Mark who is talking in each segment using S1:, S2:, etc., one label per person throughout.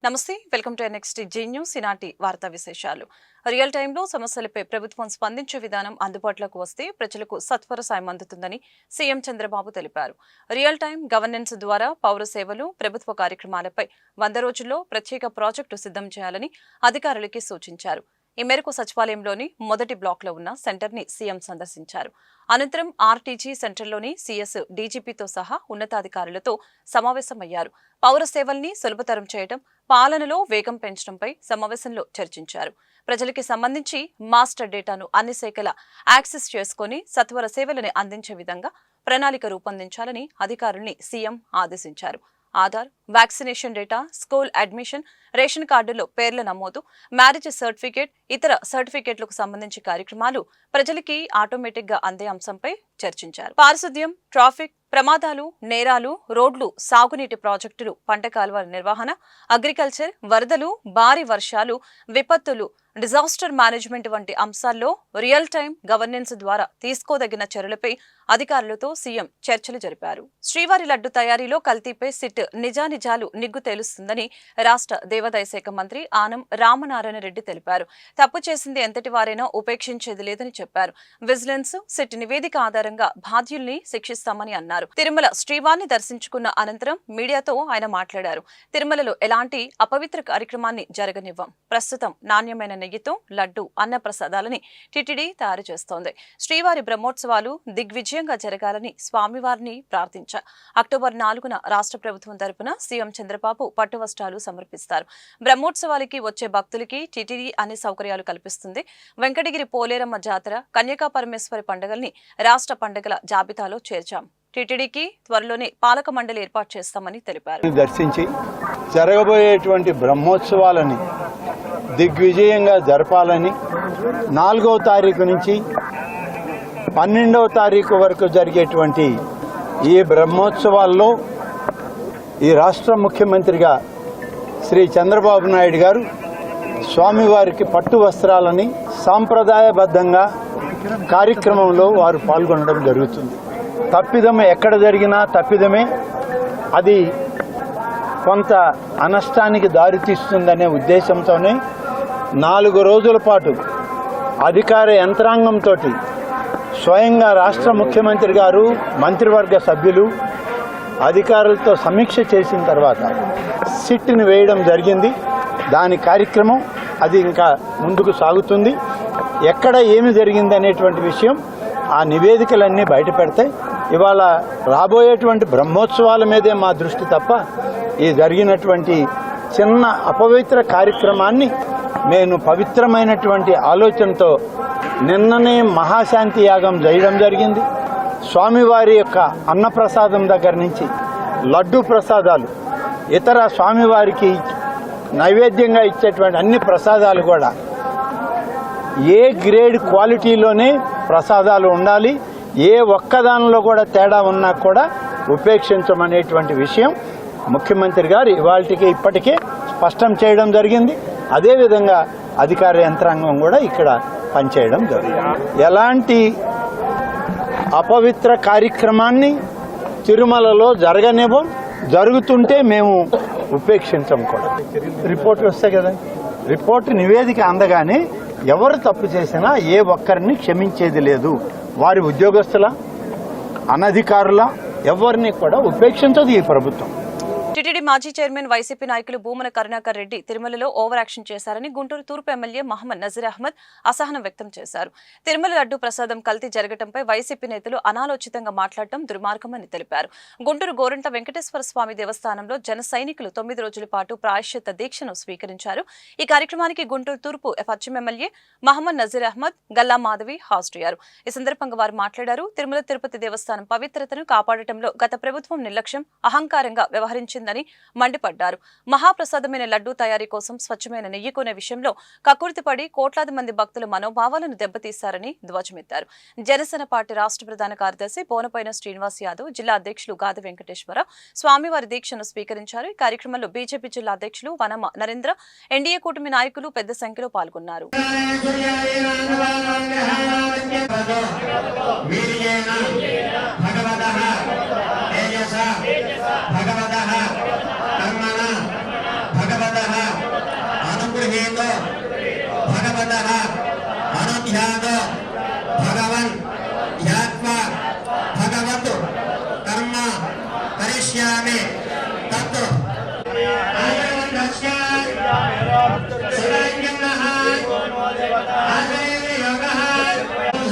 S1: నమస్తే, welcome to next Zee news. ఈనాటి వార్తా విశేషాలు. రియల్ టైంలో సమస్యలపై ప్రభుత్వం స్పందించే విధానం అందుబాటులోకి వస్తే ప్రజలకు సత్వర సాయం అందుతుందని సీఎం చంద్రబాబు తెలిపారు. రియల్ టైం గవర్నెన్స్ ద్వారా పౌర సేవలు, ప్రభుత్వ కార్యక్రమాలపై 100 రోజుల్లో ప్రత్యేక ప్రాజెక్టు సిద్ధం చేయాలని అధికారులకి సూచించారు. ఈ మేరకు సచివాలయంలోని మొదటి బ్లాక్లో ఉన్న సెంటర్ని సీఎం సందర్శించారు. అనంతరం ఆర్టీజీ సెంటర్లోని సీఎస్, డీజీపీతో సహా ఉన్నతాధికారులతో సమావేశమయ్యారు. పౌర సేవల్ని సులభతరం చేయడం, పాలనలో వేగం పెంచడంపై సమావేశంలో చర్చించారు. ప్రజలకి సంబంధించి మాస్టర్ డేటాను అన్ని శాఖల యాక్సెస్ చేసుకుని సత్వర సేవలను అందించే విధంగా ప్రణాళిక రూపొందించాలని అధికారుల్ని సీఎం ఆదేశించారు. Aadhaar, vaccination data, school admission, ration కార్డులో పేర్ల నమోదు, మ్యారేజ్ సర్టిఫికేట్, ఇతర సర్టిఫికేట్లకు సంబంధించి కార్యక్రమాలు ప్రజలకి ఆటోమేటిక్ గా అందే అంశంపై చర్చించారు. పారిశుద్ధ్యం, ట్రాఫిక్, ప్రమాదాలు, నేరాలు, రోడ్లు, సాగునీటి ప్రాజెక్టులు, పంట కాలువల నిర్వహణ, అగ్రికల్చర్, వరదలు, భారీ వర్షాలు, విపత్తులు, డిజాస్టర్ మేనేజ్మెంట్ వంటి అంశాల్లో రియల్ టైం గవర్నెన్స్ ద్వారా తీసుకోదగిన చర్యలపై అధికారులతో సీఎం చర్చలు జరిపారు. శ్రీవారి లడ్డు తయారీలో కల్తీపై సిట్ నిజానిజాలు నిగ్గు తేలుస్తుందని రాష్ట్ర దేవాదాయ శాఖ మంత్రి ఆనం రామనారాయణ రెడ్డి తెలిపారు. తప్పు చేసింది ఎంతటి వారైనా ఉపేక్షించేది లేదని చెప్పారు. విజిలెన్స్, సిట్ నివేదిక ఆధారంగా బాధ్యుల్ని శిక్షిస్తామని అన్నారు. తిరుమల శ్రీవారిని దర్శించుకున్న అనంతరం మీడియాతో ఆయన మాట్లాడారు. తిరుమలలో ఎలాంటి అపవిత్ర కార్యక్రమాన్ని జరగనివ్వం. ప్రస్తుతం నాణ్యమైన నెయ్యితో లడ్డు, అన్నప్రసాదాలని టిటిడి తయారు చేస్తోంది. శ్రీవారి బ్రహ్మోత్సవాలు దిగ్విజయంగా జరగాలని స్వామివారిని ప్రార్థించారు. అక్టోబర్ 4న రాష్ట్ర ప్రభుత్వం తరపున సీఎం చంద్రబాబు పట్టు వస్త్రాలు సమర్పిస్తారు. బ్రహ్మోత్సవాలకి వచ్చే భక్తులకి టిటిడి అన్ని సౌకర్యాలు కల్పిస్తుంది. వెంకటగిరి పోలేరమ్మ జాతర, కన్యకా పరమేశ్వరి పండుగల్ని రాష్ట్ర పండుగల జాబితాలో చేర్చాం. టీటీడీకి త్వరలోనే పాలక మండలి ఏర్పాటు చేస్తామని తెలిపారు.
S2: దర్శించి జరగబోయేటువంటి బ్రహ్మోత్సవాలని దిగ్విజయంగా జరపాలని 4వ తారీఖు నుంచి 12వ తారీఖు వరకు జరిగేటువంటి ఈ బ్రహ్మోత్సవాల్లో ఈ రాష్ట్ర ముఖ్యమంత్రిగా శ్రీ చంద్రబాబు నాయుడు గారు స్వామివారికి పట్టు వస్త్రాలని సాంప్రదాయబద్ధంగా కార్యక్రమంలో వారు పాల్గొనడం జరుగుతుంది. తప్పిదం ఎక్కడ జరిగినా తప్పిదమే, అది కొంత అనష్టానికి దారితీస్తుందనే ఉద్దేశంతోనే 4 రోజుల పాటు అధికార యంత్రాంగంతో స్వయంగా రాష్ట్ర ముఖ్యమంత్రి గారు, మంత్రివర్గ సభ్యులు, అధికారులతో సమీక్ష చేసిన తర్వాత సిట్ని వేయడం జరిగింది. దాని కార్యక్రమం అది ఇంకా ముందుకు సాగుతుంది. ఎక్కడ ఏమి జరిగింది అనేటువంటి విషయం ఆ నివేదికలన్నీ బయట పెడతాయి. ఇవాళ రాబోయేటువంటి బ్రహ్మోత్సవాల మీదే మా దృష్టి తప్ప ఈ జరిగినటువంటి చిన్న అపవిత్ర కార్యక్రమాన్ని నేను పవిత్రమైనటువంటి ఆలోచనతో నిన్ననే మహాశాంతి యాగం చేయడం జరిగింది. స్వామివారి యొక్క అన్నప్రసాదం దగ్గర నుంచి లడ్డు ప్రసాదాలు, ఇతర స్వామివారికి నైవేద్యంగా ఇచ్చేటువంటి అన్ని ప్రసాదాలు కూడా ఏ గ్రేడ్ క్వాలిటీలోనే ప్రసాదాలు ఉండాలి. ఏ ఒక్కదానిలో కూడా తేడా ఉన్నా కూడా ఉపేక్షించమనేటువంటి విషయం ముఖ్యమంత్రి గారు ఇప్పటికే స్పష్టం చేయడం జరిగింది. అదేవిధంగా అధికార యంత్రాంగం కూడా ఇక్కడ పనిచేయడం జరిగింది. ఎలాంటి అపవిత్ర కార్యక్రమాన్ని తిరుమలలో జరగనివ్వం. జరుగుతుంటే మేము ఉపేక్షించం కూడా. రిపోర్ట్లు వస్తాయి కదా, రిపోర్టు నివేదిక అందగానే ఎవరు తప్పు చేసినా ఏ ఒక్కరిని క్షమించేది లేదు. వారి ఉద్యోగస్తుల, అనధికారుల ఎవరిని కూడా ఉపేక్షించదు ఈ ప్రభుత్వం.
S1: టీటీడీ మాజీ చైర్మన్ వైసీపీ నాయకులు భూమన కరుణాకర్ రెడ్డి తిరుమలలో ఓవర్ యాక్షన్ చేశారని గుంటూరు తూర్పు ఎమ్మెల్యే మహమ్మద్ నజీర్ అహ్మద్ అసహనం వ్యక్తం చేశారు. తిరుమల లడ్డు ప్రసాదం కల్తీ జరగడంపై వైసీపీ నేతలు అనాలోచితంగా మాట్లాడటం దుర్మార్గమని తెలిపారు. గుంటూరు గోరంట వెంకటేశ్వర స్వామి దేవస్థానంలో జన సైనికులు 9 రోజుల పాటు ప్రాయశ్చిత్త దీక్షను స్వీకరించారు. ఈ కార్యక్రమానికి గుంటూరు తూర్పు పశ్చిమ ఎమ్మెల్యే మహమ్మద్ నజీర్ అహ్మద్, గల్లా మాధవి హాజరయ్యారు. ఈ సందర్భంగా వారు మాట్లాడారు. తిరుమల తిరుపతి దేవస్థానం పవిత్రతను కాపాడటంలో గత ప్రభుత్వం నిర్లక్ష్యం, అహంకారంగా వ్యవహరించిందని మండిపడ్డారు. మహాప్రసాదమైన లడ్డూ తయారీ కోసం స్వచ్ఛమైన నెయ్యి కొనే విషయంలో కక్కుర్తిపడి కోట్లాది మంది భక్తుల మనోభావాలను దెబ్బతీశారని ధ్వజమెత్తారు. జనసేన పార్టీ రాష్ట్ర ప్రధాన కార్యదర్శి బోనపైన శ్రీనివాస్ యాదవ్, జిల్లా అధ్యక్షులు గాది వెంకటేశ్వర స్వామివారి దీక్షను స్వీకరించారు. ఈ కార్యక్రమంలో బీజేపీ జిల్లా అధ్యక్షులు వనమ నరేంద్ర, ఎన్డీఏ కూటమి నాయకులు పెద్ద సంఖ్యలో పాల్గొన్నారు.
S3: भगवतः ततः अनुध्यात भगवन् ध्यात्वा भगवतु कर्म करिष्यामि तत् आयवन्दस्य सदाज्ञः आगरेण योगः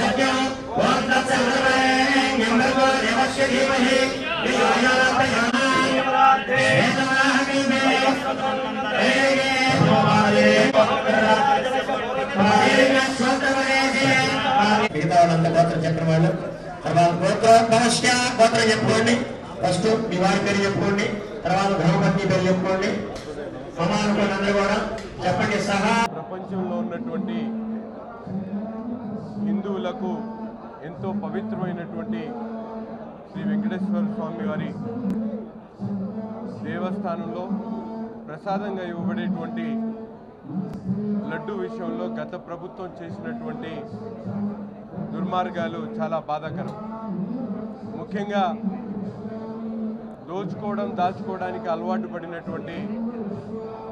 S3: सत्यं ओं तत्सवितुर्वरेण्यं भर्गो देवस्य धीमहि धियो यो न प्रचोदयात् वेदवाहमिमे మిగతా వాళ్ళంతా గోత్రం చెప్పిన వాళ్ళు తర్వాత గోత్రోద్భవస్య గోత్రం చెప్పుకోండి. ఫస్ట్ మీ వారి పేరు చెప్పుకోండి, తర్వాత ధర్మపత్ని పేరు చెప్పుకోండి. సమానుకోండి అందరూ కూడా చెప్పండి. సహా
S4: ప్రపంచంలో ఉన్నటువంటి హిందువులకు ఎంతో పవిత్రమైనటువంటి శ్రీ వెంకటేశ్వర స్వామి వారి దేవస్థానంలో ప్రసాదంగా ఇవ్వబడేటువంటి లడ్డు విషయంలో గత ప్రభుత్వం చేసినటువంటి దుర్మార్గాలు చాలా బాధాకరం. ముఖ్యంగా దోచుకోవడం దాచుకోవడానికి అలవాటు పడినటువంటి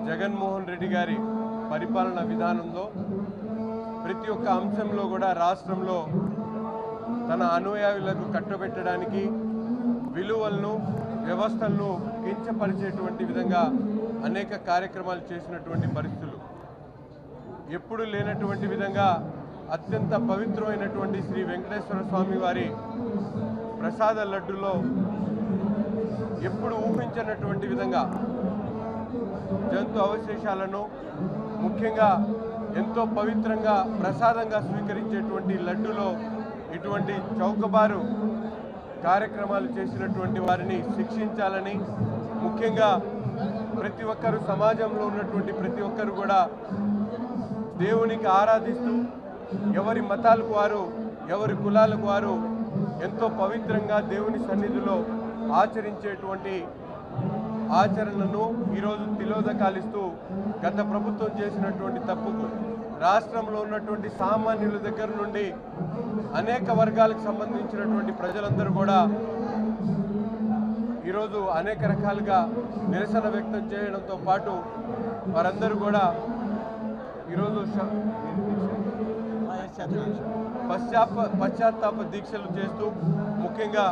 S4: జగన్మోహన్ రెడ్డి గారి పరిపాలన విధానంలో ప్రతి ఒక్క అంశంలో కూడా రాష్ట్రంలో తన అనుయాయులకు కట్టబెట్టడానికి విలువలను వ్యవస్థలను కించపరిచేటువంటి విధంగా అనేక కార్యక్రమాలు చేసినటువంటి పరిస్థితులు. ఎప్పుడు లేనటువంటి విధంగా అత్యంత పవిత్రమైనటువంటి శ్రీ వెంకటేశ్వర స్వామి వారి ప్రసాద లడ్డులో ఎప్పుడు ఊహించినటువంటి విధంగా జంతు అవశేషాలను ముఖ్యంగా ఎంతో పవిత్రంగా ప్రసాదంగా స్వీకరించేటువంటి లడ్డులో ఇటువంటి చౌకబారు కార్యక్రమాలు చేసినటువంటి వారిని శిక్షించాలని, ముఖ్యంగా ప్రతి ఒక్కరు సమాజంలో ఉన్నటువంటి ప్రతి ఒక్కరు కూడా దేవునికి ఆరాధిస్తూ ఎవరి మతాలకు వారు ఎవరి కులాలకు వారు ఎంతో పవిత్రంగా దేవుని సన్నిధిలో ఆచరించేటువంటి ఆచరణను ఈరోజు తిలోదకాలిస్తూ గత ప్రభుత్వం చేసినటువంటి తప్పుకు రాష్ట్రంలో ఉన్నటువంటి సామాన్యుల దగ్గర నుండి అనేక వర్గాలకు సంబంధించినటువంటి ప్రజలందరూ కూడా ఈరోజు అనేక రకాలుగా నిరసన వ్యక్తం చేయడంతో పాటు వారందరూ ఈరోజు పశ్చాత్తాప దీక్షలు చేస్తూ ముఖ్యంగా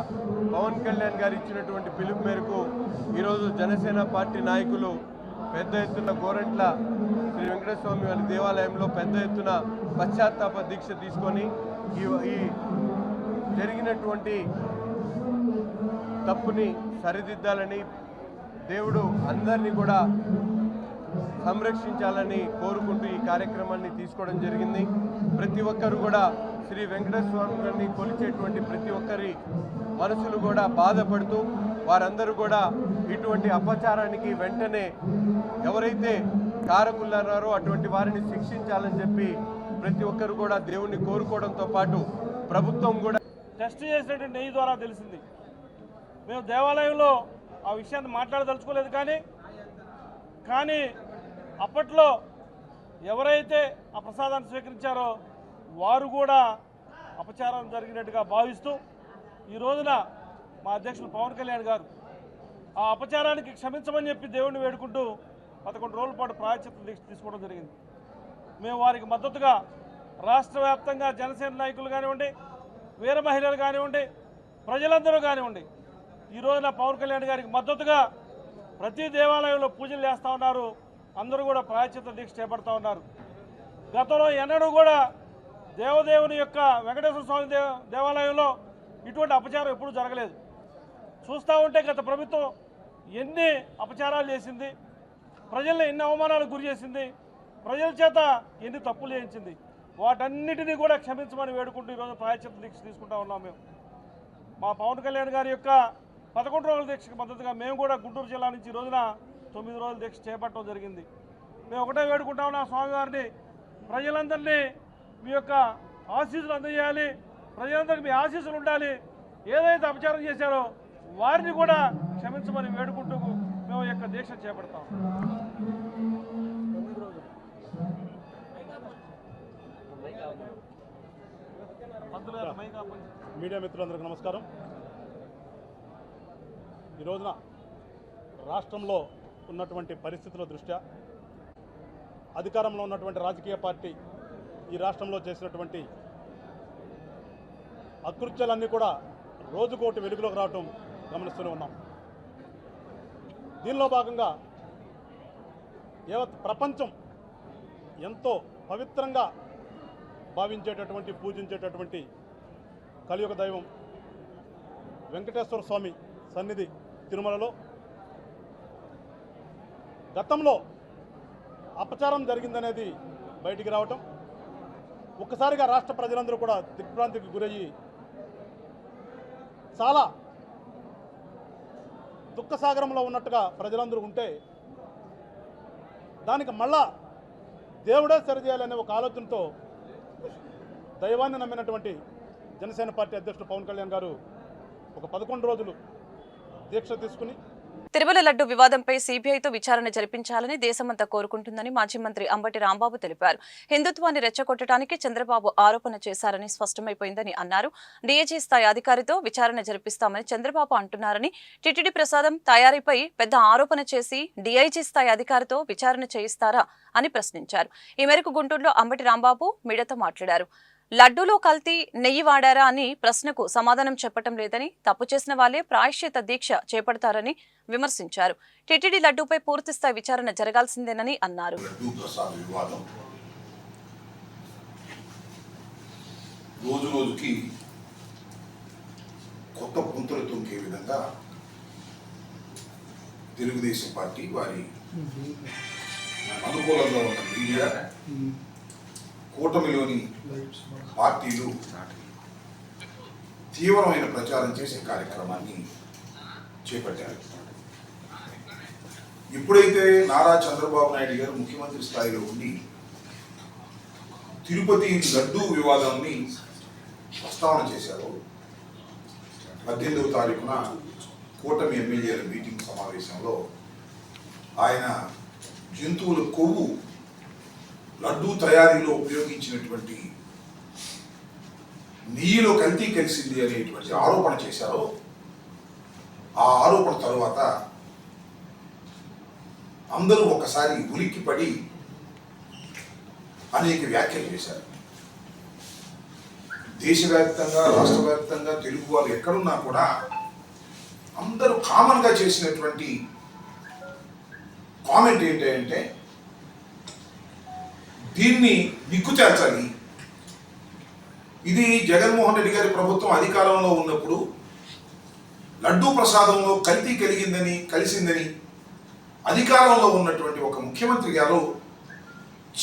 S4: పవన్ కళ్యాణ్ గారు ఇచ్చినటువంటి పిలుపు మేరకు ఈరోజు జనసేన పార్టీ నాయకులు పెద్ద ఎత్తున గోరంట్ల శ్రీ వెంకటేశ్వర స్వామి వారి దేవాలయంలో పెద్ద ఎత్తున పశ్చాత్తాప దీక్ష తీసుకొని ఈ జరిగినటువంటి తప్పుని సరిదిద్దాలని, దేవుడు అందరినీ కూడా సంరక్షించాలని కోరుకుంటూ ఈ కార్యక్రమాన్ని తీసుకోవడం జరిగింది. ప్రతి ఒక్కరు కూడా శ్రీ వెంకటేశ్వర స్వామి గారిని కొలిచేటువంటి ప్రతి ఒక్కరి మనసులు కూడా బాధపడుతూ వారందరూ కూడా ఇటువంటి అపచారానికి వెంటనే ఎవరైతే కారకులన్నారో అటువంటి వారిని శిక్షించాలని చెప్పి ప్రతి ఒక్కరు కూడా దేవుణ్ణి కోరుకోవడంతో పాటు ప్రభుత్వం కూడా
S5: టెస్ట్ చేసినటువంటి నెయ్యి ద్వారా తెలిసింది. మేము దేవాలయంలో ఆ విషయాన్ని మాట్లాడదలుచుకోలేదు, కానీ అప్పట్లో ఎవరైతే ఆ ప్రసాదాన్ని స్వీకరించారో వారు కూడా అపచారం జరిగినట్టుగా భావిస్తూ ఈ రోజున మా అధ్యక్షులు పవన్ కళ్యాణ్ గారు ఆ అపచారానికి క్షమించమని చెప్పి దేవుణ్ణి వేడుకుంటూ 11 రోజుల పాటు ప్రాయశ్చిత్త దీక్ష తీసుకోవడం జరిగింది. మేము వారికి మద్దతుగా రాష్ట్ర వ్యాప్తంగా జనసేన నాయకులు కానివ్వండి, వీర మహిళలు కానివ్వండి, ప్రజలందరూ కానివ్వండి, ఈ రోజున పవన్ కళ్యాణ్ గారికి మద్దతుగా ప్రతి దేవాలయంలో పూజలు చేస్తూ ఉన్నారు. అందరూ కూడా ప్రాయశ్చిత్త దీక్ష చేపడతా ఉన్నారు. గతంలో ఎన్నడూ కూడా దేవదేవుని యొక్క వెంకటేశ్వర స్వామి దేవాలయంలో ఇటువంటి అపచారం ఎప్పుడూ జరగలేదు. చూస్తూ ఉంటే గత ప్రభుత్వం ఎన్ని అపచారాలు చేసింది, ప్రజల్ని ఎన్ని అవమానాలకు గురి చేసింది, ప్రజల చేత ఎన్ని తప్పులు చేయించింది, వాటన్నిటినీ కూడా క్షమించమని వేడుకుంటూ ఈరోజు ప్రాయశ్చిత్త దీక్ష తీసుకుంటా ఉన్నాం. మేము మా పవన్ కళ్యాణ్ గారి యొక్క 11 రోజుల దీక్షకు మద్దతుగా మేము కూడా గుంటూరు జిల్లా నుంచి ఈ రోజున 9 రోజుల దీక్ష చేపట్టడం జరిగింది. మేము ఒకటే వేడుకుంటా ఉన్నాం స్వామివారిని, ప్రజలందరినీ మీ యొక్క ఆశీస్సులు అందజేయాలి, ప్రజలందరికీ మీ ఆశీస్సులు ఉండాలి, ఏదైతే అపచారం చేశారో వారిని కూడా క్షమించమని వేడుకుంటూ మేము ఈ యొక్క దీక్ష చేపడతాం.
S6: మీడియా మిత్రులందరికీ నమస్కారం. ఈ రోజున రాష్ట్రంలో ఉన్నటువంటి పరిస్థితుల దృష్ట్యా అధికారంలో ఉన్నటువంటి రాజకీయ పార్టీ ఈ రాష్ట్రంలో చేసినటువంటి అకృత్యాలన్నీ కూడా రోజుకోటి వెలుగులోకి రావటం గమనిస్తూనే ఉన్నాం. దీనిలో భాగంగా యావత్ ప్రపంచం ఎంతో పవిత్రంగా భావించేటటువంటి పూజించేటటువంటి కలియుగ దైవం వెంకటేశ్వర స్వామి సన్నిధి తిరుమలలో గతంలో అపచారం జరిగిందనేది బయటికి రావటం, ఒక్కసారిగా రాష్ట్ర ప్రజలందరూ కూడా దిగ్భ్రాంతికి గురయ్యి చాలా దుఃఖసాగరంలో ఉన్నట్టుగా ప్రజలందరూ ఉంటే దానికి మళ్ళా దేవుడే సరిచేయాలనే ఒక ఆలోచనతో దైవాన్ని నమ్మినటువంటి జనసేన పార్టీ అధ్యక్షుడు పవన్ కళ్యాణ్ గారు ఒక 11 రోజులు దీక్ష తీసుకుని
S1: తిరుమల లడ్డు వివాదంపై సీబీఐతో విచారణ జరిపించాలని దేశమంతా కోరుకుంటుందని మాజీ మంత్రి అంబటి రాంబాబు తెలిపారు. హిందుత్వాన్ని రెచ్చగొట్టడానికి చంద్రబాబు ఆరోపణ చేశారని స్పష్టమైపోయిందని అన్నారు. డీఐజీ స్థాయి అధికారితో విచారణ జరిపిస్తామని చంద్రబాబు అంటున్నారని, టిటిడి ప్రసాదం తయారీపై పెద్ద ఆరోపణ చేసి డీఐజీ స్థాయి అధికారితో విచారణ చేయిస్తారా అని ప్రశ్నించారు. ఈ మేరకు గుంటూరులో అంబటి రాంబాబు మీడియాతో మాట్లాడారు. లడ్డూలో కల్తీ నెయ్యి వాడారా అని ప్రశ్నకు సమాధానం చెప్పటం లేదని, తప్పు చేసిన వాళ్లే ప్రాయశ్చిత దీక్ష చేపడతారని విమర్శించారు. టిటిడి లడ్డూపై పూర్తిస్థాయి విచారణ జరగాల్సిందేనని అన్నారు.
S7: రోజు రోజుకి కొత్త పుంతలు తొక్కే విధంగా తెలుగుదేశం పార్టీ వారి అనుకూలంగా ఉన్న మీడియా, కూటమిలోని పార్టీలు తీవ్రమైన ప్రచారం చేసే కార్యక్రమాన్ని చేపట్టారు. ఎప్పుడైతే నారా చంద్రబాబు నాయుడు గారు ముఖ్యమంత్రి స్థాయిలో ఉండి తిరుపతి లడ్డూ వివాదాన్ని ప్రస్తావన చేశారు, 18వ తారీఖున కూటమి ఎమ్మెల్యేల మీటింగ్ సమావేశంలో ఆయన జంతువుల కొవ్వు లడ్డూ తయారీలో ఉపయోగించినటువంటి నెయ్యిలో కల్తీ కలిసింది అనేటువంటి ఆరోపణ చేశారో, ఆ ఆరోపణ తరువాత అందరూ ఒకసారి ఉలిక్కిపడి అనేక వ్యాఖ్యలు చేశారు. దేశవ్యాప్తంగా, రాష్ట్ర వ్యాప్తంగా తెలుగు వాళ్ళు ఎక్కడున్నా కూడా అందరూ కామన్గా చేసినటువంటి కామెంట్ ఏంటంటే దీన్ని నిక్కు చేర్చాలి. ఇది జగన్మోహన్ రెడ్డి గారి ప్రభుత్వం అధికారంలో ఉన్నప్పుడు లడ్డూ ప్రసాదంలో కల్తీ కలిసిందని అధికారంలో ఉన్నటువంటి ఒక ముఖ్యమంత్రి గారు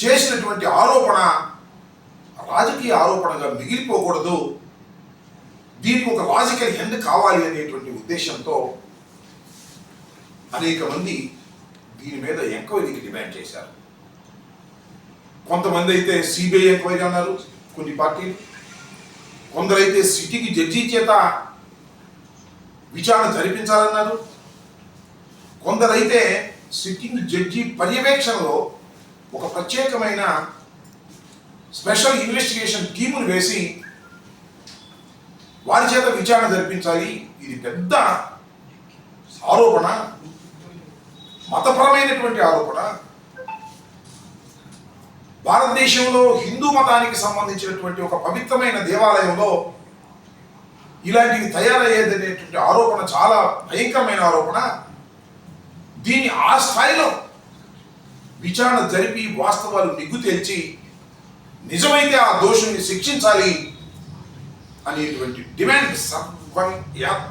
S7: చేసినటువంటి ఆరోపణ రాజకీయ ఆరోపణగా మిగిలిపోకూడదు, దీనికి ఒక లాజికల్ ఎండ్ కావాలి అనేటువంటి ఉద్దేశంతో అనేక మంది దీని మీద ఎంక్వైరీకి డిమాండ్ చేశారు. కొంతమంది అయితే సిబిఐ ఎంక్వైరీ అన్నారు, కొన్ని పార్టీలు, కొందరైతే సిటీకి జడ్జి చేత విచారణ జరిపించాలన్నారు, కొందరైతే సిట్టింగ్ జడ్జి పర్యవేక్షణలో ఒక ప్రత్యేకమైన స్పెషల్ ఇన్వెస్టిగేషన్ టీమును వేసి వారి చేత విచారణ జరిపించాలి. ఇది పెద్ద ఆరోపణ, మతపరమైనటువంటి ఆరోపణ. భారతదేశంలో హిందూ మతానికి సంబంధించినటువంటి ఒక పవిత్రమైన దేవాలయంలో ఇలాంటివి తయారయ్యేదనేటువంటి ఆరోపణ చాలా భయంకరమైన ఆరోపణ. దీన్ని ఆ స్థాయిలో విచారణ జరిపి వాస్తవాలు నిగ్గు తేల్చి నిజమైతే ఆ దోషుల్ని శిక్షించాలి అనేటువంటి డిమాండ్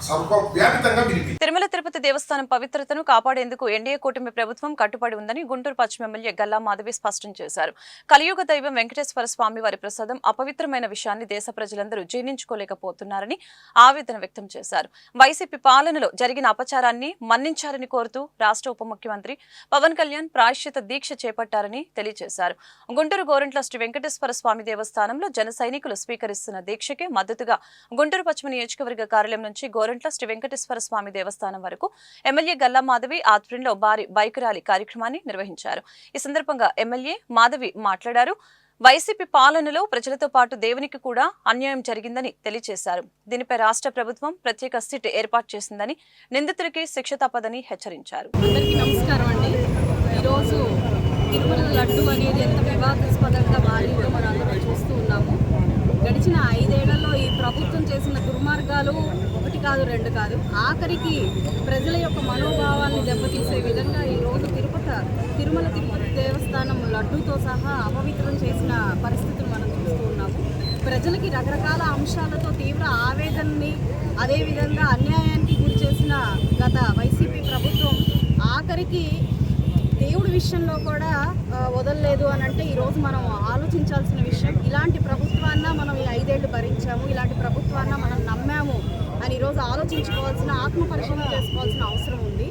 S7: సర్వవ్యాపితంగా వినిపించింది.
S1: తిరుమల తిరుపతి దేవస్థానం పవిత్రతను కాపాడేందుకు ఎన్డీఏ కూటమి ప్రభుత్వం కట్టుబడి ఉందని గుంటూరు పశ్చిమ ఎమ్మెల్యే గల్లా మాధవి స్పష్టం చేశారు. కలియుగ దైవం వెంకటేశ్వర స్వామి వారి ప్రసాదం అపవిత్రమైన విషయాన్ని దేశ ప్రజలందరూ జీర్ణించుకోలేకపోతున్నారని ఆవేదన వ్యక్తం చేశారు. వైసీపీ పాలనలో జరిగిన అపచారాన్ని మన్నించాలని కోరుతూ రాష్ట్ర ఉప ముఖ్యమంత్రి పవన్ కళ్యాణ్ ప్రాయశ్చిత దీక్ష చేపట్టారని తెలియజేశారు. గుంటూరు గోరంట్ల శ్రీ వెంకటేశ్వర స్వామి దేవస్థానంలో జన సైనికులు స్వీకరిస్తున్న దీక్షకి మద్దతుగా గుంటూరు పశ్చిమ నియోజకవర్గ కార్యాలయం నుంచి గోరంట్ల శ్రీ వెంకటేశ్వర స్వామి దేవస్థానం వరకు ఎమ్మెల్యే గల్లా మాధవి ఆధ్వర్యంలో భారీ బైక్ ర్యాలీ కార్యక్రమాన్ని నిర్వహించారు. ఈ సందర్భంగా ఎమ్మెల్యే మాధవి మాట్లాడారు. వైసీపీ పాలనలో ప్రజలతో పాటు దేవునికి కూడా అన్యాయం జరిగిందని తెలియజేశారు. దీనిపై రాష్ట్ర ప్రభుత్వం ప్రత్యేక సిట్ ఏర్పాటు చేసిందని, నిందితుడికి శిక్ష తప్పదని హెచ్చరించారు.
S8: అందరికీ నమస్కారం అండి. ఈరోజు తిరుమల లడ్డు అనేది ఎంత వివాదాస్పదంగా మారిందో మనం అందరం చూస్తూ ఉన్నాము. గడిచిన 5 ఏళ్లలో ఈ ప్రభుత్వం చేసిన దుర్మార్గాలు 1 కాదు 2 కాదు, ఆఖరికి ప్రజల యొక్క మనోభావాన్ని దెబ్బతీసే విధంగా ఈరోజు తిరుమల తిరుపతి దేవస్థానం లడ్డూతో సహా అపవిత్రం చేసిన పరిస్థితులు మనం చూస్తూ ఉన్నాము. ప్రజలకి రకరకాల అంశాలతో తీవ్ర ఆవేదనని, అదేవిధంగా అన్యాయానికి గురి చేసిన గత వైసీపీ ప్రభుత్వం ఆఖరికి దేవుడి విషయంలో కూడా వదలలేదు అని అంటే ఈరోజు మనం ఆలోచించాల్సిన విషయం. ఇలాంటి ప్రభుత్వాన్న మనం ఈ 5 ఏళ్ళు భరించాము, ఇలాంటి ప్రభుత్వాన్న మనం నమ్మాము అని ఈరోజు ఆలోచించుకోవాల్సిన, ఆత్మ పరిశీలన చేసుకోవాల్సిన అవసరం ఉంది.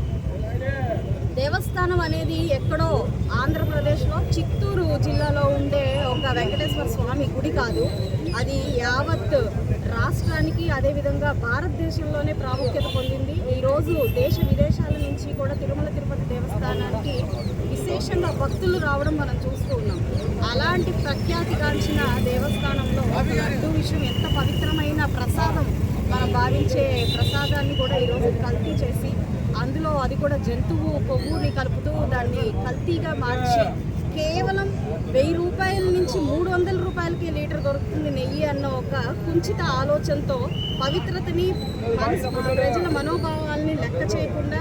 S8: దేవస్థానం అనేది ఎక్కడో ఆంధ్రప్రదేశ్లో చిత్తూరు జిల్లాలో ఉండే ఒక వెంకటేశ్వర స్వామి గుడి కాదు, అది యావత్ రాష్ట్రానికి అదేవిధంగా భారతదేశంలోనే ప్రాముఖ్యత పొందింది. ఈరోజు దేశ విదేశాల నుంచి కూడా తిరుమల తిరుపతి దేవస్థానానికి విశేషంగా భక్తులు రావడం మనం చూస్తూ ఉన్నాం. అలాంటి ప్రఖ్యాతిగాంచిన దేవస్థానంలో లడ్డు విషయం ఎంత పవిత్రమైన ప్రసాదం, మనం భావించే ప్రసాదాన్ని కూడా ఈరోజు కల్తీ చేసి, అందులో అది కూడా జంతువు కొవ్వుని కలుపుతూ దాన్ని కల్తీగా మార్చి కేవలం 1000 రూపాయల నుంచి 300 రూపాయలకి లీటర్ దొరుకుతుంది నెయ్యి అన్న ఒక కుంచిత ఆలోచనతో పవిత్రతని, ప్రజల మనోభావాల్ని లెక్క చేయకుండా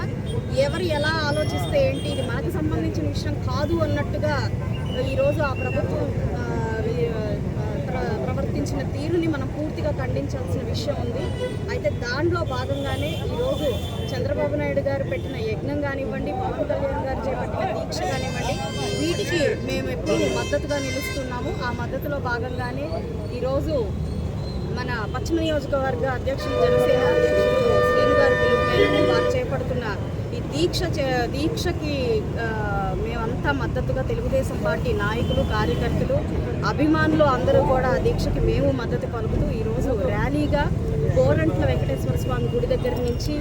S8: ఎవరు ఎలా ఆలోచిస్తే ఏంటి, ఇది మనకు సంబంధించిన విషయం కాదు అన్నట్టుగా ఈరోజు ఆ ప్రభుత్వం ప్రవర్తించిన తీరుని మనం పూర్తిగా ఖండించాల్సిన విషయం ఉంది. అయితే దాంట్లో భాగంగానే ఈరోజు చంద్రబాబు నాయుడు గారు పెట్టిన యజ్ఞం కానివ్వండి, పవన్ కళ్యాణ్ గారు చేపట్టిన దీక్ష కానివ్వండి, వీటికి మేము ఎప్పుడూ మద్దతుగా నిలుస్తున్నాము. ఆ మద్దతులో భాగంగానే ఈరోజు మన పశ్చిమ నియోజకవర్గ అధ్యక్షులు, జనసేన అధ్యక్షులు శ్రీను గారు పిలుపు వారు చేపడుతున్న ఈ దీక్షకి మేమంతా మద్దతుగా తెలుగుదేశం పార్టీ నాయకులు, కార్యకర్తలు, అభిమానులు అందరూ కూడా ఆ దీక్షకి మేము మద్దతు పలుకుతూ ఈరోజు ర్యాలీగా కోరంట్ల వెంకటేశ్వర స్వామి గుడి దగ్గర నుంచి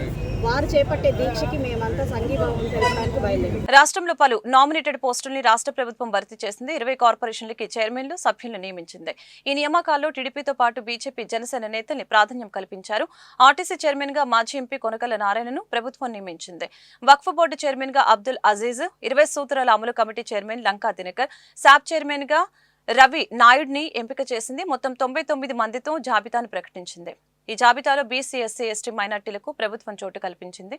S8: వారు చేపట్టే దీక్షకి మేమంతా సంఘీభావం తెలపడానికి బయలుదేరాం.
S1: రాష్ట్రంలో పలు నామినేటెడ్ పోస్టుల్ని రాష్ట్ర ప్రభుత్వం భర్తీ చేసింది. 20 కార్పొరేషన్లకి చైర్మన్లు, సభ్యులను నియమించింది. ఈ నియామకాల్లో టీడీపీతో పాటు బీజేపీ, జనసేన నేతల్ని ప్రాధాన్యం కల్పించారు. ఆర్టీసీ చైర్మన్ గా మాజీ ఎంపీ కొనకళ్ళ నారాయణను ప్రభుత్వం నియమించింది. వక్ఫ్ బోర్డు చైర్మన్ గా అబ్దుల్ అజీజ్, 20 సూత్రాల అమలు కమిటీ చైర్మన్ లంకా దినకర్, శాప్ చైర్మన్ గా రవి నాయుడిని ఎంపిక చేసింది. మొత్తం 99 మందితో జాబితాను ప్రకటించింది. ఈ జాబితాలో బీసీ, ఎస్సీ, ఎస్టీ మైనార్టీలకు ప్రభుత్వం చోటు కల్పించింది.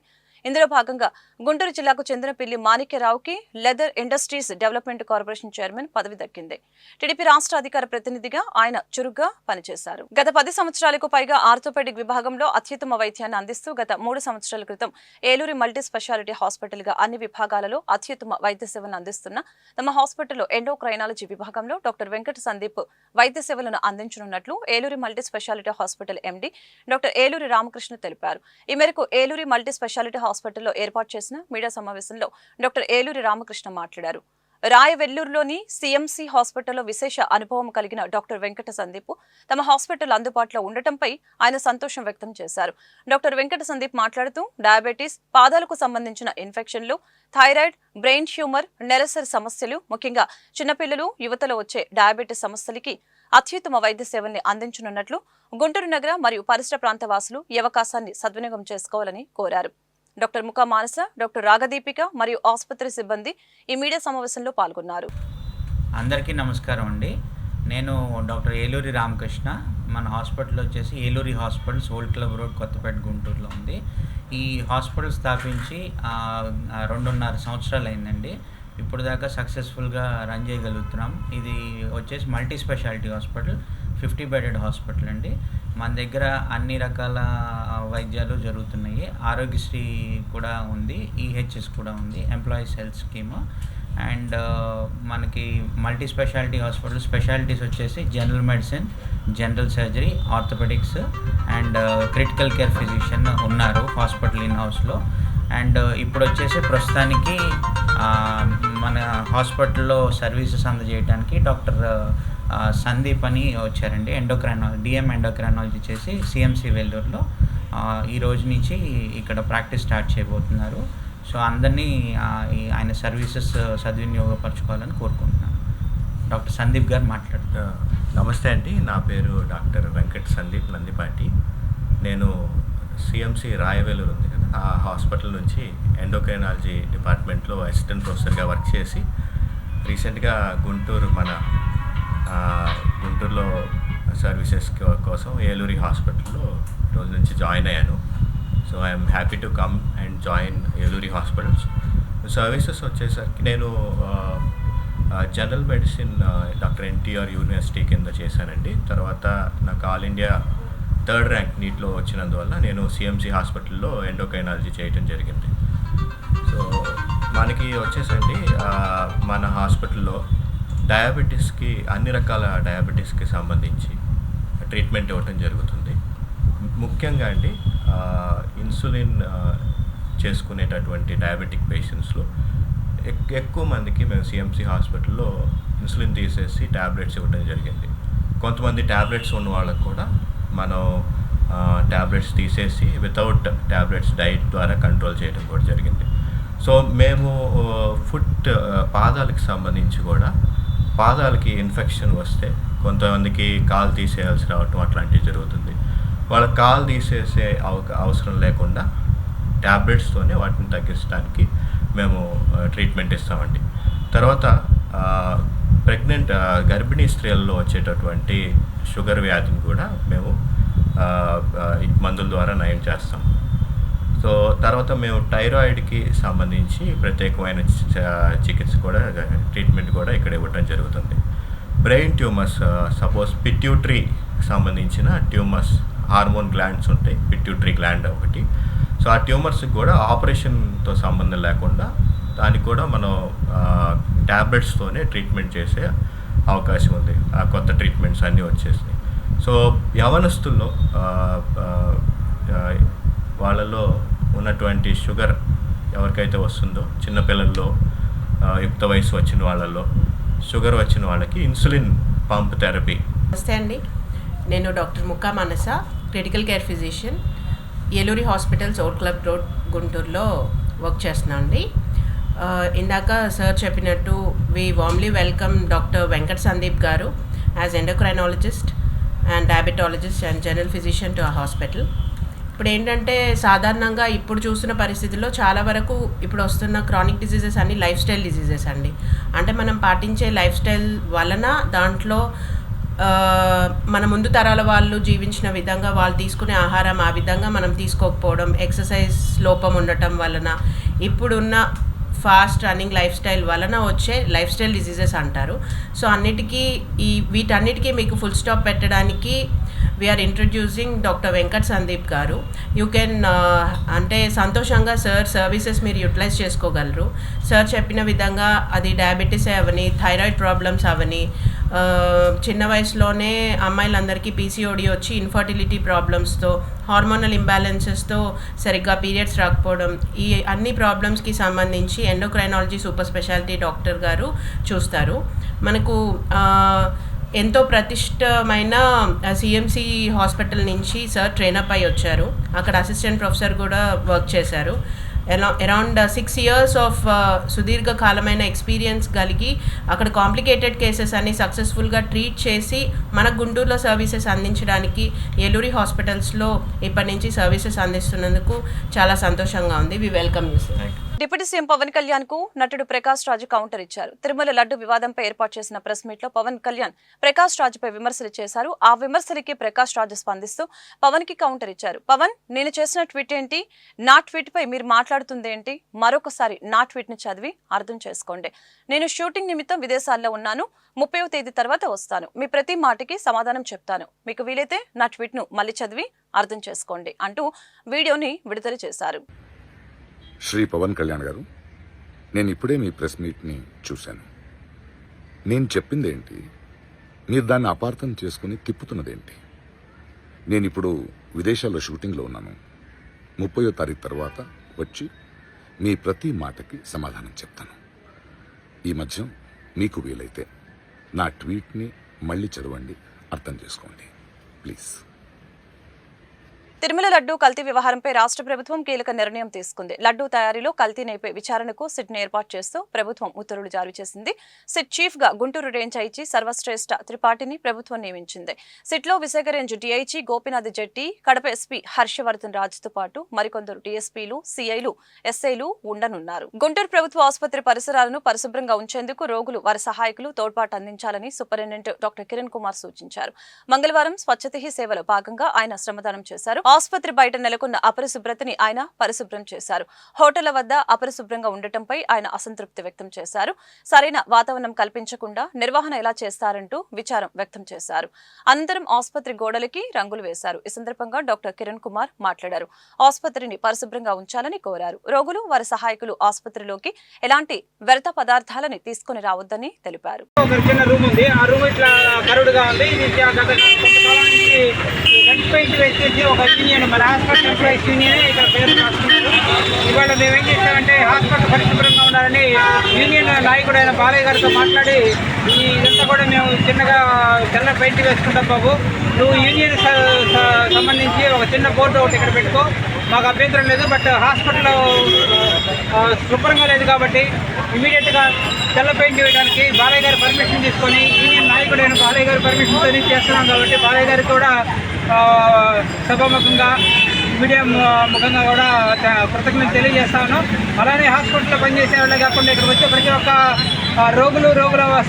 S1: ఇందులో భాగంగా గుంటూరు జిల్లాకు చెందిన పిల్లి మాణిక్యరావుకి leather industries development corporation chairman పదవి దక్కింది. టీడీపీ రాష్ట్ర అధికార ప్రతినిధిగా ఆయన చురుగ్గా పనిచేశారు. గత 10 సంవత్సరాలకు పైగా ఆర్థోపెడిక్ విభాగంలో అత్యుత్తమ వైద్యాన్ని అందిస్తూ గత 3 సంవత్సరాల క్రితం ఏలూరి మల్టీ స్పెషాలిటీ హాస్పిటల్ గా అన్ని విభాగాలలో అత్యుత్తమ వైద్య సేవలను అందిస్తున్న తమ హాస్పిటల్లో ఎండోక్రైనాలజీ విభాగంలో డాక్టర్ వెంకట సందీప్ వైద్య సేవలను అందించనున్నట్లు Eluri multi specialty hospital MD doctor Eluri Ramakrishna తెలిపారు. ఈ మేరకు ఏలూరి మల్టీ స్పెషాలిటీ హాస్పిటల్లో ఏర్పాటు చేసిన మీడియా సమావేశంలో డాక్టర్ ఏలూరి రామకృష్ణ మాట్లాడారు. రాయవెల్లూరులోని సిఎంసి హాస్పిటల్లో విశేష అనుభవం కలిగిన డాక్టర్ వెంకట సందీప్ తమ హాస్పిటల్ అందుబాటులో ఉండటంపై ఆయన సంతోషం వ్యక్తం చేశారు. డాక్టర్ వెంకట సందీప్ మాట్లాడుతూ డయాబెటీస్, పాదాలకు సంబంధించిన ఇన్ఫెక్షన్లు, థైరాయిడ్, బ్రెయిన్ ట్యూమర్, నెలసరి సమస్యలు, ముఖ్యంగా చిన్నపిల్లలు, యువతలో వచ్చే డయాబెటీస్ సమస్యలకి అత్యుత్తమ వైద్య సేవల్ని అందించనున్నట్లు గుంటూరు నగర మరియు పరిసర ప్రాంత వాసులు ఈ అవకాశాన్ని సద్వినియోగం చేసుకోవాలని కోరారు. డాక్టర్ ముఖా మానస, డాక్టర్ రాగదీపిక మరియు ఆసుపత్రి సిబ్బంది ఈ మీడియా సమావేశంలో పాల్గొన్నారు.
S9: అందరికీ నమస్కారం అండి. నేను డాక్టర్ ఏలూరి రామకృష్ణ. మన హాస్పిటల్ వచ్చేసి Eluri hospitals, old club road, Kothapeta, గుంటూరులో ఉంది. ఈ హాస్పిటల్ స్థాపించి 2.5 సంవత్సరాలు అయిందండి. ఇప్పుడు దాకా సక్సెస్ఫుల్గా రన్ చేయగలుగుతున్నాం. ఇది వచ్చేసి multi specialty hospital, 50 bedded hospital అండి. మన దగ్గర అన్ని రకాల వైద్యాలు జరుగుతున్నాయి. ఆరోగ్యశ్రీ కూడా ఉంది, ఈహెచ్ఎస్ కూడా ఉంది, ఎంప్లాయీస్ హెల్త్ స్కీమ్. అండ్ మనకి మల్టీ స్పెషాలిటీ హాస్పిటల్ స్పెషాలిటీస్ వచ్చేసి general medicine, general surgery, orthopaedics and critical care physician ఉన్నారు హాస్పిటల్ ఇన్ హౌస్లో. అండ్ ఇప్పుడు వచ్చేసి ప్రస్తుతానికి మన హాస్పిటల్లో సర్వీసెస్ అందజేయడానికి డాక్టర్ సందీప్ అని వచ్చారండి. డిఎం ఎండోక్రైనాలజీ చేసి సిఎంసి వెల్లూరులో ఈ రోజు నుంచి ఇక్కడ ప్రాక్టీస్ స్టార్ట్ చేయబోతున్నారు. సో అందరినీ ఆయన సర్వీసెస్ సద్వినియోగపరచుకోవాలని కోరుకుంటున్నాను. డాక్టర్ సందీప్ గారు మాట్లాడుతున్నారు.
S10: నమస్తే అండి, నా పేరు డాక్టర్ వెంకట సందీప్ నందిపాటి. నేను సిఎంసి రాయవేలూరు ఉంది కదా, ఆ హాస్పిటల్ నుంచి ఎండోక్రైనాలజీ డిపార్ట్మెంట్లో అసిస్టెంట్ ప్రొఫెసర్గా వర్క్ చేసి రీసెంట్గా గుంటూరు గుంటూరులో సర్వీసెస్ కోసం ఏలూరి హాస్పిటల్లో రోజు నుంచి జాయిన్ అయ్యాను. So I'm happy to come and join Eluri hospitals. Services వచ్చేసరికి నేను general medicine doctor NTR university కింద చేశానండి. తర్వాత నాకు ఆల్ ఇండియా 3rd ర్యాంక్ నీట్లో వచ్చినందువల్ల నేను సిఎంసి హాస్పిటల్లో ఎండోక్రైనాలజీ చేయటం జరిగింది. సో మనకి వచ్చేసండి మన హాస్పిటల్లో డయాబెటీస్కి అన్ని రకాల డయాబెటీస్కి సంబంధించి ట్రీట్మెంట్ ఇవ్వటం జరుగుతుంది. ముఖ్యంగా అండి ఇన్సులిన్ చేసుకునేటటువంటి డయాబెటిక్ పేషెంట్స్లో ఎక్కువ మందికి మేము సిఎంసి హాస్పిటల్లో ఇన్సులిన్ తీసేసి ట్యాబ్లెట్స్ ఇవ్వడం జరిగింది. కొంతమంది ట్యాబ్లెట్స్ ఉన్న వాళ్ళకు కూడా మనం ట్యాబ్లెట్స్ తీసేసి వితౌట్ ట్యాబ్లెట్స్ డైట్ ద్వారా కంట్రోల్ చేయడం కూడా జరిగింది. సో మేము పాదాలకు సంబంధించి కూడా పాదాలకి ఇన్ఫెక్షన్ వస్తే కొంతమందికి కాలు తీసేయాల్సి రావటం అట్లాంటివి జరుగుతుంది. వాళ్ళ కాలు తీసేసే అవసరం లేకుండా ట్యాబ్లెట్స్తోనే వాటిని తగ్గించడానికి మేము ట్రీట్మెంట్ ఇస్తామండి. తర్వాత గర్భిణీ స్త్రీలలో వచ్చేటటువంటి షుగర్ వ్యాధిని కూడా మేము మందుల ద్వారా నయం చేస్తాం. సో తర్వాత మేము థైరాయిడ్కి సంబంధించి ప్రత్యేకమైన చికిత్స కూడా ట్రీట్మెంట్ కూడా ఇక్కడ ఇవ్వటం జరుగుతుంది. బ్రెయిన్ ట్యూమర్స్ సపోజ్ పిట్యూటరీకి సంబంధించిన ట్యూమర్స్, హార్మోన్ గ్లాండ్స్ ఉంటాయి, పిట్యూటరీ గ్లాండ్ ఒకటి. సో ఆ ట్యూమర్స్కి కూడా ఆపరేషన్తో సంబంధం లేకుండా దానికి కూడా మనం ట్యాబ్లెట్స్తోనే ట్రీట్మెంట్ చేసే అవకాశం ఉంది. ఆ కొత్త ట్రీట్మెంట్స్ అన్నీ వచ్చేసినాయి. సో యవనస్తుల్లో వాళ్ళలో ఉన్నటువంటి షుగర్ ఎవరికైతే వస్తుందో, చిన్నపిల్లల్లో యుక్త వయసు వచ్చిన వాళ్ళల్లో షుగర్ వచ్చిన వాళ్ళకి ఇన్సులిన్ పంప్ థెరపీ.
S11: నమస్తే అండి, నేను doctor Mukka Manasa, critical care physician, Eluri hospitals old club road గుంటూరులో వర్క్ చేస్తున్నాను అండి. ఇందాక సార్ చెప్పినట్టు we warmly welcome doctor Venkat Sandeep garu as endocrinologist and diabetologist and general physician to ఆ హాస్పిటల్. ఇప్పుడు ఏంటంటే సాధారణంగా ఇప్పుడు చూస్తున్న పరిస్థితుల్లో చాలా వరకు ఇప్పుడు వస్తున్న క్రానిక్ డిసీజెస్ అన్ని లైఫ్ స్టైల్ డిసీజెస్ అండి. అంటే మనం పాటించే లైఫ్ స్టైల్ వలన దాంట్లో మన ముందు తరాల వాళ్ళు జీవించిన విధంగా, వాళ్ళు తీసుకునే ఆహారం ఆ విధంగా మనం తీసుకోకపోవడం, ఎక్సర్సైజ్ లోపం ఉండటం వలన ఇప్పుడున్న ఫాస్ట్ రన్నింగ్ లైఫ్ స్టైల్ వలన వచ్చే లైఫ్ స్టైల్ డిసీజెస్ అంటారు. సో వీటన్నిటికీ మీకు ఫుల్ స్టాప్ పెట్టడానికి we are introducing doctor Venkat Sandeep గారు. యూ కెన్ అంటే సంతోషంగా సార్ సర్వీసెస్ మీరు యూటిలైజ్ చేసుకోగలరు. సార్ చెప్పిన విధంగా అది డయాబెటీస్ అవని, థైరాయిడ్ ప్రాబ్లమ్స్ అవని, చిన్న వయసులోనే అమ్మాయిలందరికీ పీసీఓడి వచ్చి ఇన్ఫర్టిలిటీ ప్రాబ్లమ్స్తో, హార్మోనల్ ఇంబ్యాలెన్సెస్తో సరిగ్గా పీరియడ్స్ రాకపోవడం, ఈ అన్ని ప్రాబ్లమ్స్కి సంబంధించి ఎండోక్రైనాలజీ సూపర్ స్పెషాలిటీ డాక్టర్ గారు చూస్తారు. మనకు ఎంతో ప్రతిష్టమైన సిఎంసి హాస్పిటల్ నుంచి సార్ ట్రైనప్ అయ్యి వచ్చారు. అక్కడ అసిస్టెంట్ ప్రొఫెసర్ కూడా వర్క్ చేశారు. అరౌండ్ 6 years ఆఫ్ సుదీర్ఘకాలమైన ఎక్స్పీరియన్స్ కలిగి అక్కడ కాంప్లికేటెడ్ కేసెస్ అన్ని సక్సెస్ఫుల్గా ట్రీట్ చేసి మన గుంటూరులో సర్వీసెస్ అందించడానికి ఏలూరి హాస్పిటల్స్లో ఇప్పటి నుంచి సర్వీసెస్ అందిస్తున్నందుకు చాలా సంతోషంగా ఉంది. We welcome you sir.
S1: Deputy CM Pawan Kalyan కు నటుడు ప్రకాష్ రాజు కౌంటర్ ఇచ్చారు. తిరుమల లడ్డు వివాదంపై ఏర్పాటు చేసిన ప్రెస్ మీట్ లో పవన్ కళ్యాణ్ ప్రకాష్ రాజుపై విమర్శలు చేశారు. ఆ విమర్శలకి ప్రకాష్ రాజు స్పందిస్తూ పవన్ కి కౌంటర్ ఇచ్చారు. పవన్, నేను చేసిన ట్వీట్ ఏంటి? నా ట్వీట్ పై మీరు మాట్లాడుతుంది ఏంటి? మరొకసారి నా ట్వీట్ ని చదివి అర్థం చేసుకోండి. నేను షూటింగ్ నిమిత్తం విదేశాల్లో ఉన్నాను. 30వ తేదీ తర్వాత వస్తాను. మీ ప్రతి మాటకి సమాధానం చెప్తాను. మీకు వీలైతే నా ట్వీట్ ను మళ్ళీ చదివి అర్థం చేసుకోండి అంటూ వీడియోని విడుదల చేశారు.
S12: శ్రీ పవన్ కళ్యాణ్ గారు, నేను ఇప్పుడే మీ ప్రెస్ మీట్ని చూశాను. నేను చెప్పిందేంటి? మీరు దాన్ని అపార్థం చేసుకుని తిప్పుతున్నదేంటి? నేను ఇప్పుడు విదేశాల్లో షూటింగ్లో ఉన్నాను. 30వ తారీఖు తర్వాత వచ్చి మీ ప్రతి మాటకి సమాధానం చెప్తాను. ఈ మధ్య మీకు వీలైతే నా ట్వీట్ని మళ్ళీ చదవండి, అర్థం చేసుకోండి ప్లీజ్.
S1: తిరుమల లడ్డూ కల్తీ వ్యవహారంపై రాష్ట్ర ప్రభుత్వం కీలక నిర్ణయం తీసుకుంది. లడ్డూ తయారీలో కల్తీ నేపై విచారణకు సిట్ను ఏర్పాటు చేస్తూ ప్రభుత్వం ఉత్తర్వులు జారీ చేసింది. సిట్ చీఫ్ గా గుంటూరు రేంజ్ ఐజీ సర్వశ్రేష్ఠ త్రిపాఠిని ప్రభుత్వం నియమించింది. సిట్లో విశాఖ రేంజ్ డీఐజీ గోపీనాథ్ జెట్టి, కడప ఎస్పీ హర్షవర్ధన్ రాజుతో పాటు మరికొందరు డీఎస్పీలు, సీఐలు, ఎస్ఐలు ఉండనున్నారు. గుంటూరు ప్రభుత్వ ఆసుపత్రి పరిసరాలను పరిశుభ్రంగా ఉంచేందుకు రోగులు, వారి సహాయకులు తోడ్పాటు అందించాలని సూపరింటెండెంట్ డాక్టర్ కిరణ్ కుమార్ సూచించారు. మంగళవారం స్వచ్ఛత హీ సేవలో భాగంగా ఆయన శ్రమదానం చేశారు. ఆసుపత్రి బయట నెలకొన్న అపరిశుభ్రతని ఆయన పరిశుభ్రం చేశారు. హోటళ్ల వద్ద అపరిశుభ్రంగా ఉండటంపై ఆయన అసంతృప్తి వ్యక్తం చేశారు. సరైన వాతావరణం కల్పించకుండా నిర్వహణ ఎలా చేస్తారంటూ విచారం వ్యక్తం చేశారు. అనంతరం ఆసుపత్రి గోడలకి రంగులు వేశారు. ఈ సందర్భంగా డాక్టర్ కిరణ్ కుమార్ మాట్లాడారు. ఆసుపత్రిని పరిశుభ్రంగా ఉంచాలని కోరారు. రోగులు, వారి సహాయకులు ఆసుపత్రిలోకి ఎలాంటి వ్యర్థ పదార్థాలని తీసుకుని రావద్దని తెలిపారు.
S13: మన హాస్పిటల్ ఎంప్లాయీస్ యూనియన్ ఇక్కడ పేరు రాసుకున్నారు. ఇవాళ మేమేం చేస్తామంటే హాస్పిటల్ పరిశుభ్రంగా ఉండాలని యూనియన్ నాయకుడైన బాలయ్య గారితో మాట్లాడి ఇదంతా కూడా మేము చిన్నగా తెల్ల పెయింట్ వేసుకుంటాం బాబు, నువ్వు యూనియన్ సంబంధించి ఒక చిన్న బోర్డు ఒకటి ఇక్కడ పెట్టుకో, మాకు అభ్యంతరం లేదు. బట్ హాస్పిటల్లో శుభ్రంగా లేదు కాబట్టి ఇమీడియట్గా తెల్ల పెయింట్ వేయడానికి బాలయ్య గారి పర్మిషన్ తీసుకొని యూనియన్ నాయకుడైన బాలయ్య గారి పర్మిషన్తో చేస్తున్నాం కాబట్టి బాలయ్య గారికి కూడా సభాముఖంగా మీడియా ముఖంగా కూడా కృతజ్ఞతలు తెలియజేస్తాను. అలానే హాస్పిటల్లో పనిచేసే వాళ్ళే కాకుండా ఇక్కడ వచ్చే ప్రతి ఒక్క రోగుల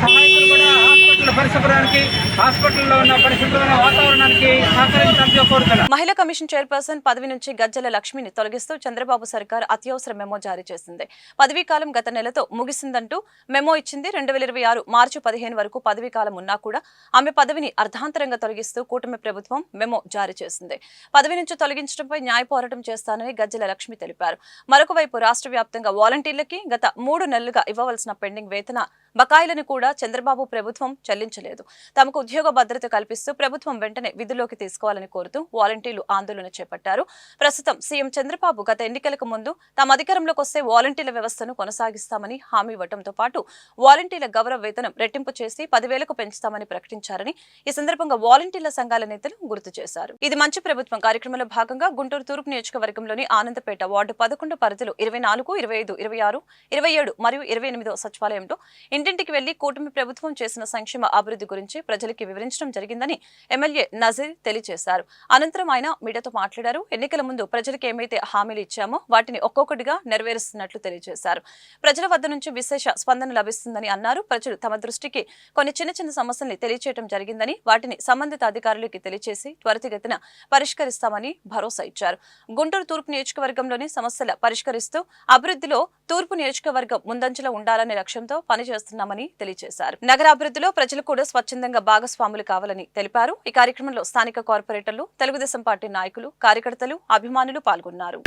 S13: సహాయకులు కూడా హాస్పిటల్ పరిశుభ్రానికి, హాస్పిటల్లో ఉన్న పరిశుభ్రమైన వాతావరణానికి సహకరించాలని కోరుతున్నాను.
S1: మహిళా కమిషన్ చైర్పర్సన్ పదవి నుంచి గజ్జల లక్ష్మిని తొలగిస్తూ చంద్రబాబు సర్కార్ అత్యవసర మెమో జారీ చేసింది. పదవీ కాలం గత నెలతో ముగిసిందంటూ మెమో ఇచ్చింది. 2026 మార్చి 15 వరకు పదవీ కాలం ఉన్నా కూడా ఆమె పదవిని అర్ధాంతరంగా తొలగిస్తూ కూటమి ప్రభుత్వం మెమో జారీ చేసింది. పదవి నుంచి తొలగించడంపై న్యాయ పోరాటం చేస్తానని గజ్జల లక్ష్మి తెలిపారు. మరొక వైపు రాష్ట్ర వ్యాప్తంగా వాలంటీర్లకి గత 3 నెలలుగా ఇవ్వవలసిన పెండింగ్ వేతన బకాయిలను కూడా చంద్రబాబు ప్రభుత్వం చెల్లించలేదు. తమకు ఉద్యోగ భద్రత కల్పిస్తూ ప్రభుత్వం వెంటనే విధుల్లోకి తీసుకోవాలని కోరుతూ వాలంటీర్లు ఆందోళన చేపట్టారు. ప్రస్తుతం సీఎం చంద్రబాబు గత ఎన్నికలకు ముందు తమ అధికారంలోకి వస్తే వాలంటీర్ల వ్యవస్థను కొనసాగిస్తామని హామీ ఇవ్వడంతో పాటు వాలంటీర్ల గౌరవ వేతనం రెట్టింపు చేసి 10,000కు పెంచుతామని ప్రకటించారని ఈ సందర్భంగా వాలంటీర్ల సంఘాల నేతలు గుర్తు చేశారు. ఇది మంచి ప్రభుత్వం కార్యక్రమంలో భాగంగా గుంటూరు తూర్పు నియోజకవర్గంలోని ఆనందపేట వార్డు 11 పరిధిలో 24, 25, 26, 27 మరియు 28వ సచివాలయంలో ఇంటింటికి వెళ్లి కూటమి ప్రభుత్వం చేసిన సంక్షేమ అభివృద్ధి గురించి ప్రజలకి వివరించడం జరిగిందని ఎమ్మెల్యే నజీర్ తెలియజేశారు. అనంతరం ఆయన మీడియాతో మాట్లాడారు. ఎన్నికల ముందు ప్రజలకు ఏమైతే హామీలు ఇచ్చామో వాటిని ఒక్కొక్కటిగా నెరవేరుస్తున్నట్లు తెలియజేశారు. ప్రజల వద్ద నుంచి విశేష స్పందన లభిస్తుందని అన్నారు. ప్రజలు తమ దృష్టికి కొన్ని చిన్న సమస్యల్ని తెలియచేయడం జరిగిందని వాటిని సంబంధిత అధికారులకి తెలియచేసి త్వరితగతిన పరిష్కరిస్తామని భరోసా ఇచ్చారు. గుంటూరు తూర్పు నియోజకవర్గంలోని సమస్యల పరిష్కరిస్తూ అభివృద్ధిలో తూర్పు నియోజకవర్గం ముందంజలో ఉండాలనే లక్ష్యంతో పనిచేస్తున్నామని తెలియజేశారు. నగరాభివృద్ధిలో ప్రజలు కూడా స్వచ్ఛందంగా భాగస్వాములు కావాలని తెలిపారు. ఈ కార్యక్రమంలో స్థానిక కార్పొరేటర్లు, తెలుగుదేశం పార్టీ నాయకులు, కార్యకర్తలు, అభిమానులు పాల్గొన్నారు.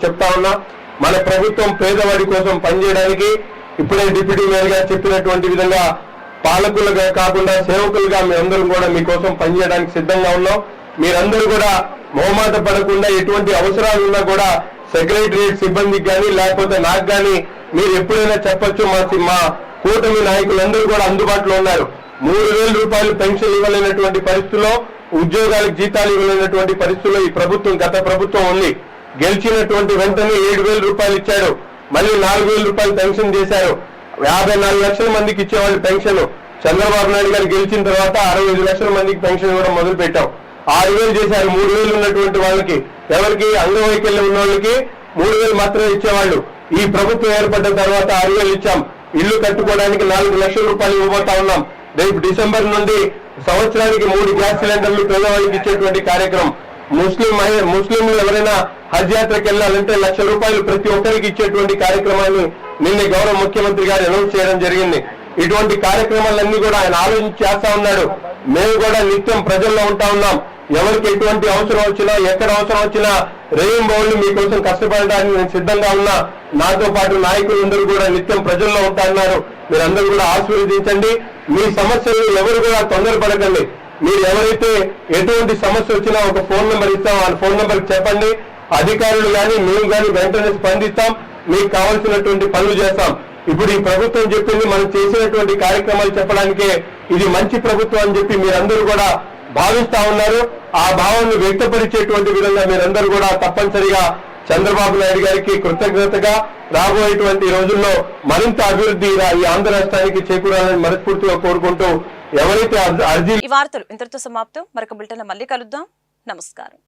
S4: చెప్తా ఉన్నా, మన ప్రభుత్వం పేదవాడి కోసం పనిచేయడానికి ఇప్పుడే డిప్యూటీ మేయర్ గారు చెప్పినటువంటి విధంగా పాలకులుగా కాకుండా సేవకులుగా మేమందరం కూడా మీకోసం పనిచేయడానికి సిద్ధంగా ఉన్నాం. మీరందరూ కూడా మొహమాట పడకుండా ఎటువంటి అవసరాలు ఉన్నా కూడా సెక్రటరియట్ సిబ్బందికి కానీ లేకపోతే నాకు కానీ మీరు ఎప్పుడైనా చెప్పొచ్చు. మా కూటమి నాయకులందరూ కూడా అందుబాటులో ఉన్నారు. 3,000 రూపాయలు పెన్షన్ ఇవ్వలేనటువంటి పరిస్థితుల్లో, ఉద్యోగాలకు జీతాలు ఇవ్వలేనటువంటి పరిస్థితుల్లో ఈ ప్రభుత్వం, గత ప్రభుత్వం ఉంది. గెలిచినటువంటి వెంటనే 7,000 రూపాయలు ఇచ్చాడు. మళ్ళీ 4,000 రూపాయలు పెన్షన్ చేశారు. 54 లక్షల మందికి ఇచ్చేవాళ్ళు పెన్షన్. చంద్రబాబు నాయుడు గారు గెలిచిన తర్వాత 65 లక్షల మందికి పెన్షన్ ఇవ్వడం మొదలు పెట్టాం. 6,000 చేశారు. 3,000 ఉన్నటువంటి వాళ్ళకి, ఎవరికి అంగవైకల్యం ఉన్న వాళ్ళకి 3,000 మాత్రమే ఇచ్చేవాళ్ళు. ఈ ప్రభుత్వం ఏర్పడ్డ తర్వాత 6,000 ఇచ్చాం. ఇల్లు కట్టుకోవడానికి 4 లక్షల రూపాయలు ఇవ్వబోతా ఉన్నాం. రేపు డిసెంబర్ నుండి సంవత్సరానికి 3 గ్యాస్ సిలిండర్లు పేదవాళ్ళకి ఇచ్చేటువంటి కార్యక్రమం. ముస్లింలు ఎవరైనా హజ్ యాత్రకు వెళ్ళాలంటే 1,00,000 రూపాయలు ప్రతి ఒక్కరికి ఇచ్చేటువంటి కార్యక్రమాన్ని నిన్న గౌరవ ముఖ్యమంత్రి గారు అనౌన్స్ చేయడం జరిగింది. ఇటువంటి కార్యక్రమాలన్నీ కూడా ఆయన ఆలోచించి చేస్తా ఉన్నాడు. మేము కూడా నిత్యం ప్రజల్లో ఉంటా ఉన్నాం. ఎవరికి ఎటువంటి అవసరం వచ్చినా, ఎక్కడ అవసరం వచ్చినా రేయింబౌళ్ళు మీకోసం కష్టపడడానికి నేను సిద్ధంగా ఉన్నా. నాతో పాటు నాయకులందరూ కూడా నిత్యం ప్రజల్లో ఉంటా ఉన్నారు. మీరందరూ కూడా ఆశీర్వదించండి. మీ సమస్యలు ఎవరు కూడా తొందరపడకండి. మీరు ఎవరైతే ఎటువంటి సమస్య వచ్చినా ఒక ఫోన్ నెంబర్ ఇస్తాం, ఆ ఫోన్ నెంబర్కి చెప్పండి. అధికారులు కానీ మేము కానీ వెంటనే స్పందిస్తాం. మీకు కావాల్సినటువంటి పనులు చేస్తాం. ఇప్పుడు ఈ ప్రభుత్వం చెప్పింది, మనం చేసినటువంటి కార్యక్రమాలు చెప్పడానికే ఇది మంచి ప్రభుత్వం అని చెప్పి మీరందరూ కూడా భావిస్తా ఉన్నారు. ఆ భావాన్ని వ్యక్తపరిచేటువంటి విధంగా మీరందరూ కూడా తప్పనిసరిగా చంద్రబాబు నాయుడు గారికి కృతజ్ఞతగా రాబోయేటువంటి రోజుల్లో మరింత అభివృద్ధి ఈ ఆంధ్ర రాష్ట్రానికి చేకూరాలని మనస్ఫూర్తిగా కోరుకుంటూ ఎవరైతే అర్జీ
S1: ఈ వార్తలు ఇంతటితో సమాప్తం. మరొక బులెటిన్లో మళ్ళీ కలుద్దాం. నమస్కారం.